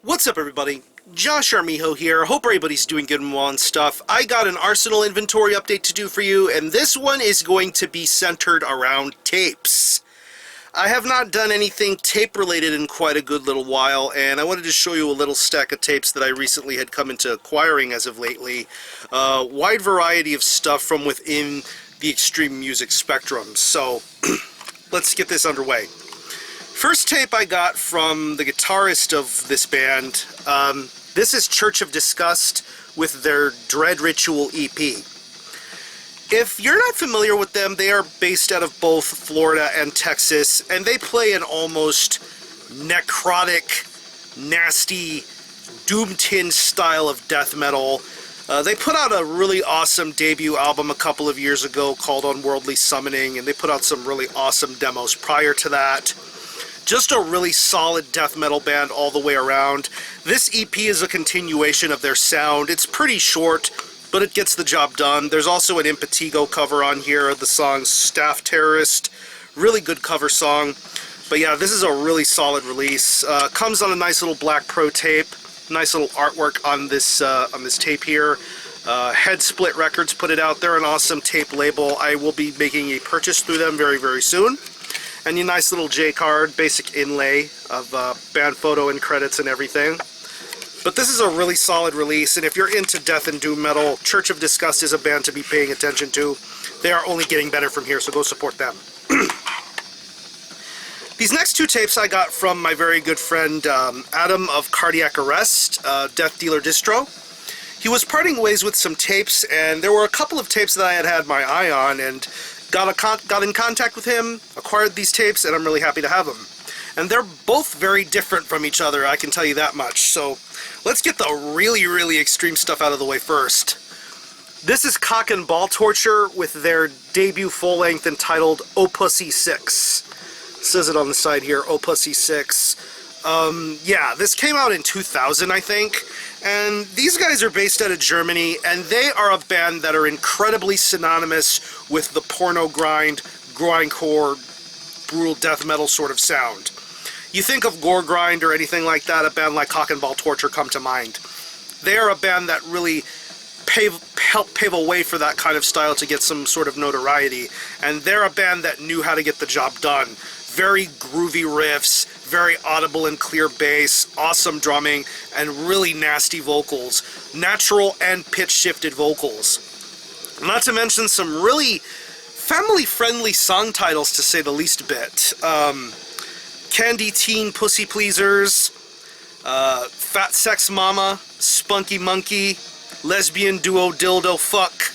What's up, everybody? Josh Armijo here. Hope everybody's doing good and well and stuff. I got an Arsenal inventory update to do for you, and this one is going to be centered around tapes. I have not done anything tape-related in quite a good little while, and I wanted to show you a little stack of tapes that I recently had come into acquiring as of lately. Wide variety of stuff from within the extreme music spectrum. So, let's get this underway. First tape I got from the guitarist of this band. This is Church of Disgust with their Dread Ritual EP. If you're not familiar with them, they are based out of both Florida and Texas, and they play an almost necrotic, nasty, doom-tinged style of death metal. They put out a really awesome debut album a couple of years ago called Unworldly Summoning, and they put out some really awesome demos prior to that. Just a really solid death metal band all the way around. This EP is a continuation of their sound. It's pretty short, but it gets the job done. There's also an Impetigo cover on here, the song Staff Terrorist. Really good cover song. But yeah, this is a really solid release. Comes on a nice little black pro tape. Nice little artwork on this tape here. Head Split Records put it out. They're an awesome tape label. I will be making a purchase through them very, very soon. And your nice little J-card, basic inlay of band photo and credits and everything. But this is a really solid release, and if you're into death and doom metal, Church of Disgust is a band to be paying attention to. They are only getting better from here, so go support them. These next two tapes I got from my very good friend Adam of Cardiac Arrest, Death Dealer Distro. He was parting ways with some tapes, and there were a couple of tapes that I had my eye on, and got in contact with him, acquired these tapes, and I'm really happy to have them. And they're both very different from each other, I can tell you that much. So let's get the really, really extreme stuff out of the way first. This is Cock and Ball Torture with their debut full-length entitled Oh Pussy 6. It says it on the side here, Oh Pussy 6. Yeah, this came out in 2000, I think. And these guys are based out of Germany, and they are a band that are incredibly synonymous with the porno grind, grindcore, brutal death metal sort of sound. You think of gore grind or anything like that, a band like Cock and Ball Torture come to mind. They are a band that really helped pave a way for that kind of style to get some sort of notoriety, and they're a band that knew how to get the job done. Very groovy riffs, very audible and clear bass, awesome drumming, and really nasty vocals. Natural and pitch-shifted vocals. Not to mention some really family-friendly song titles, to say the least a bit. Candy Teen Pussy Pleasers, Fat Sex Mama, Spunky Monkey, Lesbian Duo Dildo Fuck.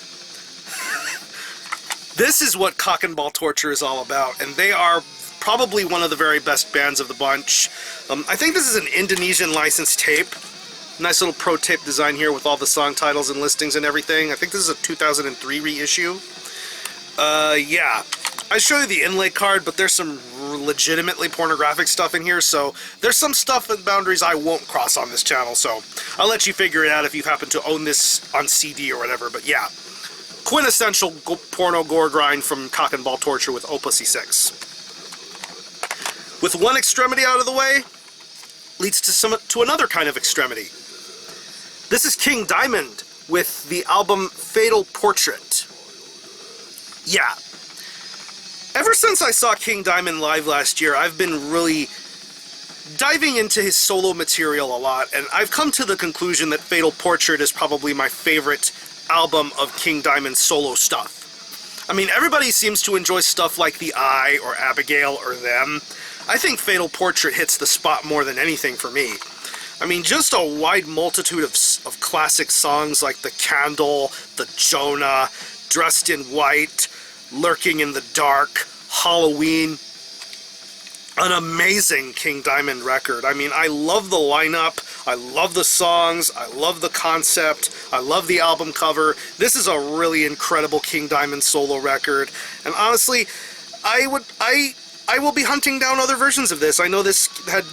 This is what Cock and Ball Torture is all about, and they are probably one of the very best bands of the bunch. I think this is an Indonesian licensed tape. Nice little pro tape design here with all the song titles and listings and everything. I think this is a 2003 reissue. Yeah. I show you the inlay card, but there's some legitimately pornographic stuff in here, so there's some stuff and boundaries I won't cross on this channel, so I'll let you figure it out if you happen to own this on CD or whatever, but yeah. Quintessential porno gore grind from Cock and Ball Torture with Oh Pussy 6. With one extremity out of the way, leads to another kind of extremity. This is King Diamond with the album Fatal Portrait. Yeah. Ever since I saw King Diamond live last year, I've been really diving into his solo material a lot, and I've come to the conclusion that Fatal Portrait is probably my favorite album of King Diamond's solo stuff. I mean, everybody seems to enjoy stuff like The Eye or Abigail or Them. I think Fatal Portrait hits the spot more than anything for me. I mean, just a wide multitude of classic songs like The Candle, The Jonah, Dressed in White, Lurking in the Dark, Halloween. An amazing King Diamond record. I mean, I love the lineup, I love the songs, I love the concept, I love the album cover. This is a really incredible King Diamond solo record, and honestly, I will be hunting down other versions of this. I know this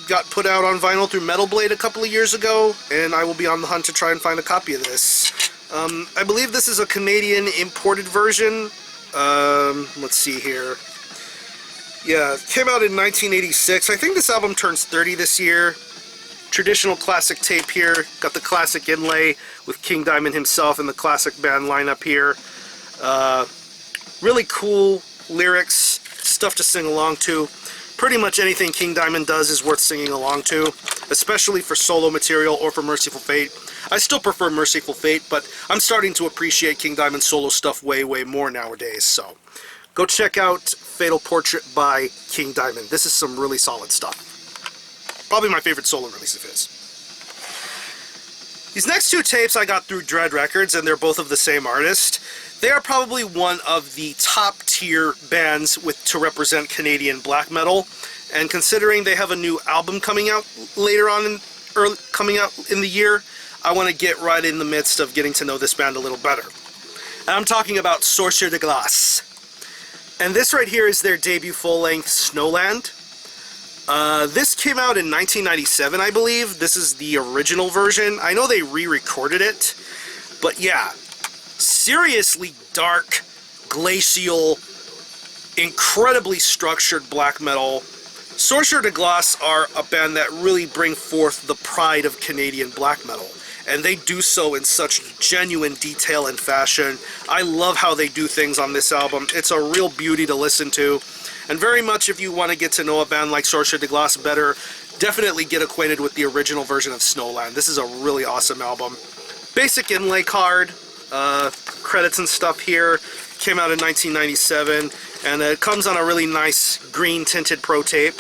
got put out on vinyl through Metal Blade a couple of years ago, and I will be on the hunt to try and find a copy of this. I believe this is a Canadian imported version. Let's see here. Yeah, it came out in 1986. I think this album turns 30 this year. Traditional classic tape here. Got the classic inlay with King Diamond himself and the classic band lineup here. Really cool lyrics, stuff to sing along to. Pretty much anything King Diamond does is worth singing along to, especially for solo material or for Merciful Fate. I still prefer Merciful Fate, but I'm starting to appreciate King Diamond solo stuff way, way more nowadays, so go check out Fatal Portrait by King Diamond. This is some really solid stuff. Probably my favorite solo release of his. These next two tapes I got through Dread Records, and they're both of the same artist. They are probably one of the top tier bands to represent Canadian black metal, and considering they have a new album coming out later on coming out in the year, I want to get right in the midst of getting to know this band a little better. And I'm talking about Sorcier de Glace. And this right here is their debut full-length Snowland. This came out in 1997, I believe. This is the original version. I know they re-recorded it, but yeah, seriously dark, glacial, incredibly structured black metal. Sorcier de Glace are a band that really bring forth the pride of Canadian black metal, and they do so in such genuine detail and fashion. I love how they do things on this album. It's a real beauty to listen to, and very much if you want to get to know a band like Sorcier de Glace better, definitely get acquainted with the original version of Snowland. This is a really awesome album. Basic inlay card, credits and stuff here. Came out in 1997, and it comes on a really nice green tinted pro tape.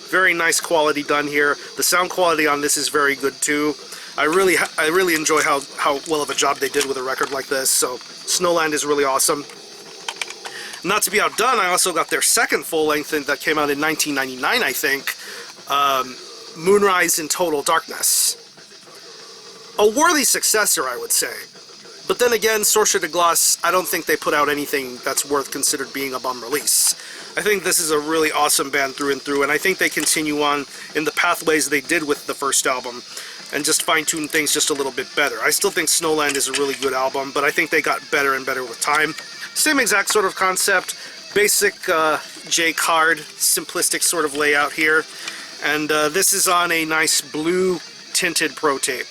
Very nice quality done here. The sound quality on this is very good too. I really enjoy how well of a job they did with a record like this, so Snowland is really awesome. Not to be outdone, I also got their second full-length that came out in 1999, I think, Moonrise in Total Darkness. A worthy successor, I would say. But then again, Sorcier de Glace, I don't think they put out anything that's worth considered being a bum release. I think this is a really awesome band through and through, and I think they continue on in the pathways they did with the first album, and just fine-tune things just a little bit better. I still think Snowland is a really good album, but I think they got better and better with time. Same exact sort of concept, basic J card, simplistic sort of layout here, and this is on a nice blue tinted pro tape.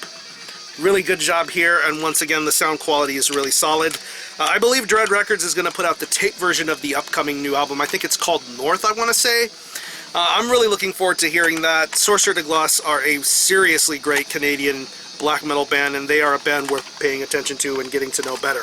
Really good job here, and once again the sound quality is really solid. I believe Dread Records is going to put out the tape version of the upcoming new album. I think it's called North, I want to say. I'm really looking forward to hearing that. Sorcier de Glace are a seriously great Canadian black metal band, and they are a band worth paying attention to and getting to know better.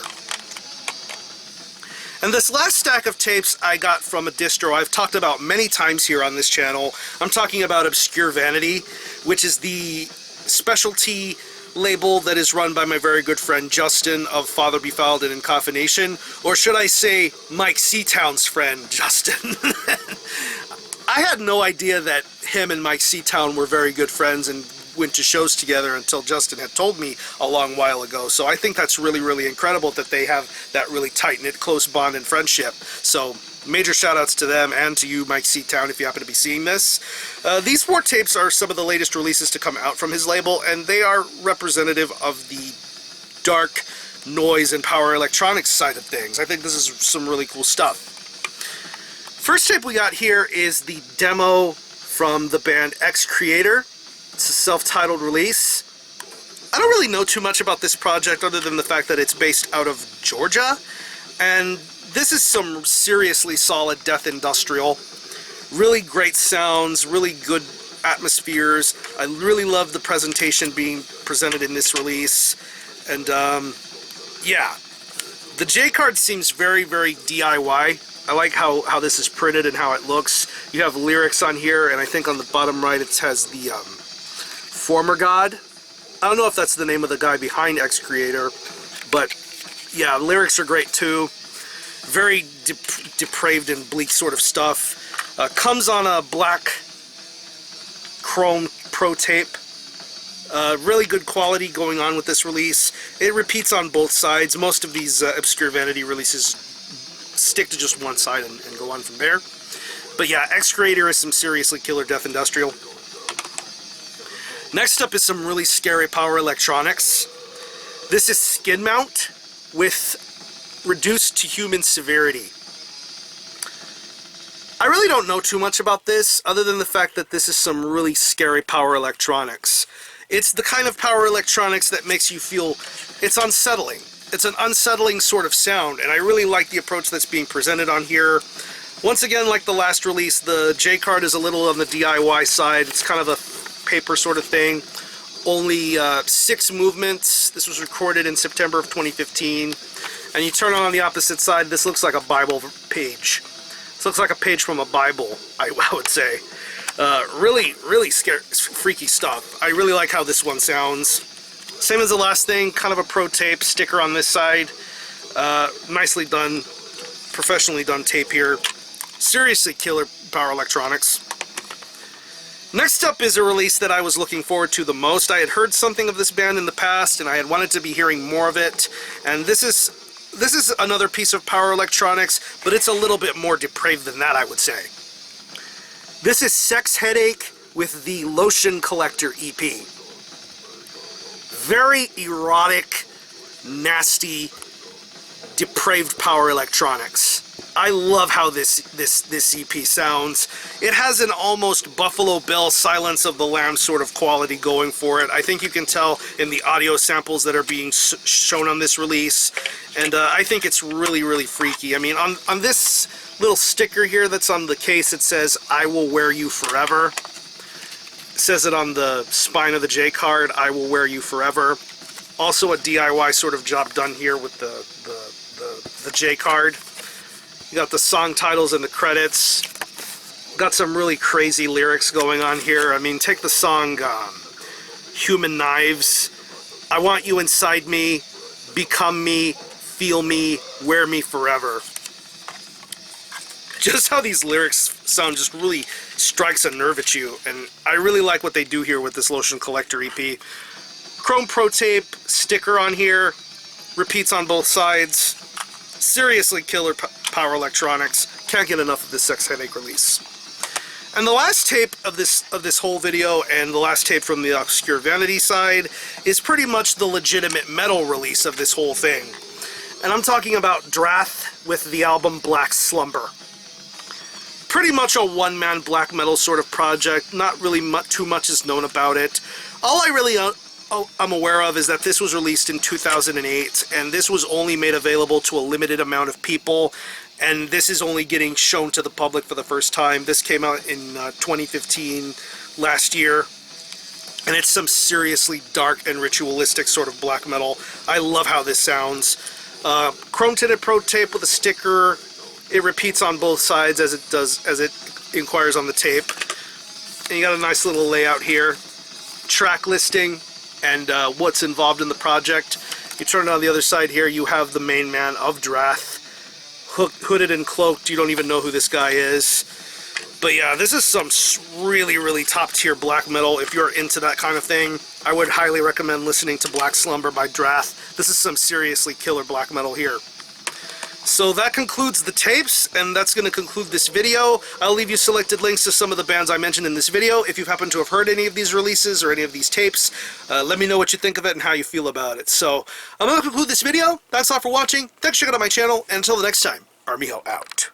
And this last stack of tapes I got from a distro I've talked about many times here on this channel. I'm talking about Obscure Vanity, which is the specialty label that is run by my very good friend Justin of Father Befouled and Incaffeination, or should I say Mike Seatown's friend Justin. I had no idea that him and Mike Seatown were very good friends and went to shows together until Justin had told me a long while ago. So I think that's really, really incredible that they have that really tight-knit, close bond and friendship. So major shout-outs to them and to you, Mike Seatown, if you happen to be seeing this. These 4 tapes are some of the latest releases to come out from his label, and they are representative of the dark noise and power electronics side of things. I think this is some really cool stuff. First tape we got here is the demo from the band X Creator. It's a self-titled release. I don't really know too much about this project other than the fact that it's based out of Georgia, and this is some seriously solid death industrial. Really great sounds, really good atmospheres. I really love the presentation being presented in this release, and yeah, the J card seems very, very DIY. I like how this is printed and how it looks. You have lyrics on here, and I think on the bottom right it has the Former God. I don't know if that's the name of the guy behind X Creator, but yeah, lyrics are great too. Very depraved and bleak sort of stuff. Comes on a black chrome pro tape. Really good quality going on with this release. It repeats on both sides. Most of these Obscure Vanity releases stick to just one side and go on from there. But yeah, X Creator is some seriously killer death industrial. Next up is some really scary power electronics. This is Skin Mount with Reduced to Human Severity. I really don't know too much about this, other than the fact that this is some really scary power electronics. It's the kind of power electronics that makes you feel, it's unsettling. It's an unsettling sort of sound, and I really like the approach that's being presented on here. Once again, like the last release, the J card is a little on the DIY side. It's kind of a paper sort of thing. Only 6 movements. This was recorded in September of 2015. And you turn on the opposite side, this looks like a Bible page. This looks like a page from a Bible, I would say. Really scary, freaky stuff. I really like how this one sounds. Same as the last thing, kind of a pro tape sticker on this side. Nicely done, professionally done tape here. Seriously killer power electronics. Next up is a release that I was looking forward to the most. I had heard something of this band in the past, and I had wanted to be hearing more of it. And this is another piece of power electronics, but it's a little bit more depraved than that, I would say. This is Sex Headache with the Lotion Collector EP. Very erotic, nasty, depraved power electronics. I love how this EP sounds. It has an almost Buffalo Bill Silence of the Lambs sort of quality going for it. I think you can tell in the audio samples that are being shown on this release, and I think it's really freaky. I mean, on this little sticker here that's on the case, it says, "I will wear you forever." It says it on the spine of the J card, "I will wear you forever." Also a DIY sort of job done here with the J card. You got the song titles and the credits. Got some really crazy lyrics going on here. I mean, take the song Human Knives. I want you inside me, become me, feel me, wear me forever. Just how these lyrics sound just really strikes a nerve at you, and I really like what they do here with this Lotion Collector EP. Chrome Pro Tape sticker on here, repeats on both sides. Seriously killer power electronics. Can't get enough of this Sex Headache release. And the last tape of this whole video, and the last tape from the obscure Vanity side, is pretty much the legitimate metal release of this whole thing. And I'm talking about DRAATH with the album Black Slumber. Pretty much a one-man black metal sort of project. Not really too much is known about it. All I really I'm aware of is that this was released in 2008, and this was only made available to a limited amount of people, and this is only getting shown to the public for the first time. This came out in 2015, last year, and it's some seriously dark and ritualistic sort of black metal. I love how this sounds. Chrome tinted pro tape with a sticker. It repeats on both sides as it inquires on the tape. And you got a nice little layout here. Track listing and what's involved in the project. You turn it on the other side here, you have the main man of DRAATH, hooded and cloaked. You don't even know who this guy is. But yeah, this is some really top tier black metal. If you're into that kind of thing, I would highly recommend listening to Black Slumber by DRAATH. This is some seriously killer black metal here. So that concludes the tapes, and that's going to conclude this video. I'll leave you selected links to some of the bands I mentioned in this video. If you happen to have heard any of these releases or any of these tapes, let me know what you think of it and how you feel about it. So I'm going to conclude this video. Thanks a lot for watching. Thanks for checking out my channel, and until the next time, Armijo out.